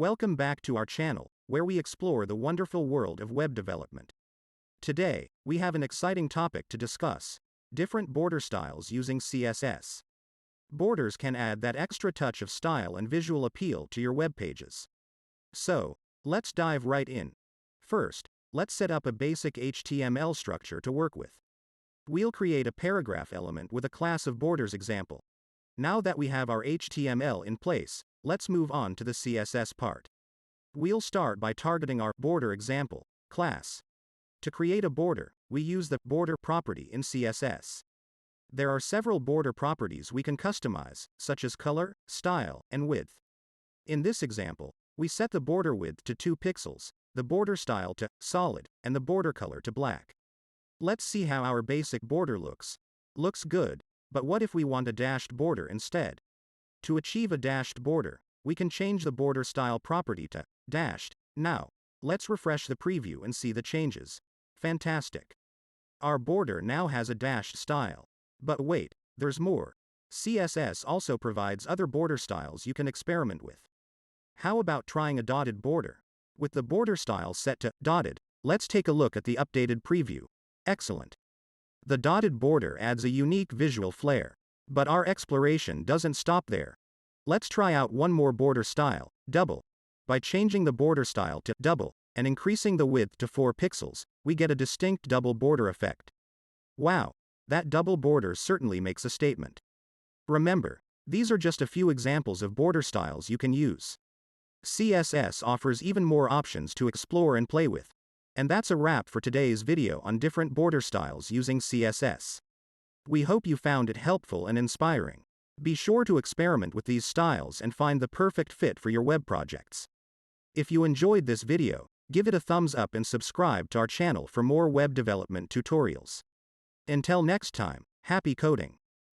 Welcome back to our channel, where we explore the wonderful world of web development. Today, we have an exciting topic to discuss: different border styles using CSS. Borders can add that extra touch of style and visual appeal to your web pages. So, let's dive right in. First, let's set up a basic HTML structure to work with. We'll create a paragraph element with a class of borders example. Now that we have our HTML in place, let's move on to the CSS part. We'll start by targeting our border example class. To create a border, we use the border property in CSS. There are several border properties we can customize, such as color, style, and width. In this example, we set the border width to 2 pixels, the border style to solid, and the border color to black. Let's see how our basic border looks. Looks good, but what if we want a dashed border instead? To achieve a dashed border, we can change the border style property to dashed. Now, let's refresh the preview and see the changes. Fantastic. Our border now has a dashed style. But wait, there's more. CSS also provides other border styles you can experiment with. How about trying a dotted border? With the border style set to dotted, let's take a look at the updated preview. Excellent. The dotted border adds a unique visual flair. But our exploration doesn't stop there. Let's try out one more border style, double. By changing the border style to double and increasing the width to 4 pixels, we get a distinct double border effect. Wow, that double border certainly makes a statement. Remember, these are just a few examples of border styles you can use. CSS offers even more options to explore and play with. And that's a wrap for today's video on different border styles using CSS. We hope you found it helpful and inspiring. Be sure to experiment with these styles and find the perfect fit for your web projects. If you enjoyed this video, give it a thumbs up and subscribe to our channel for more web development tutorials. Until next time, happy coding!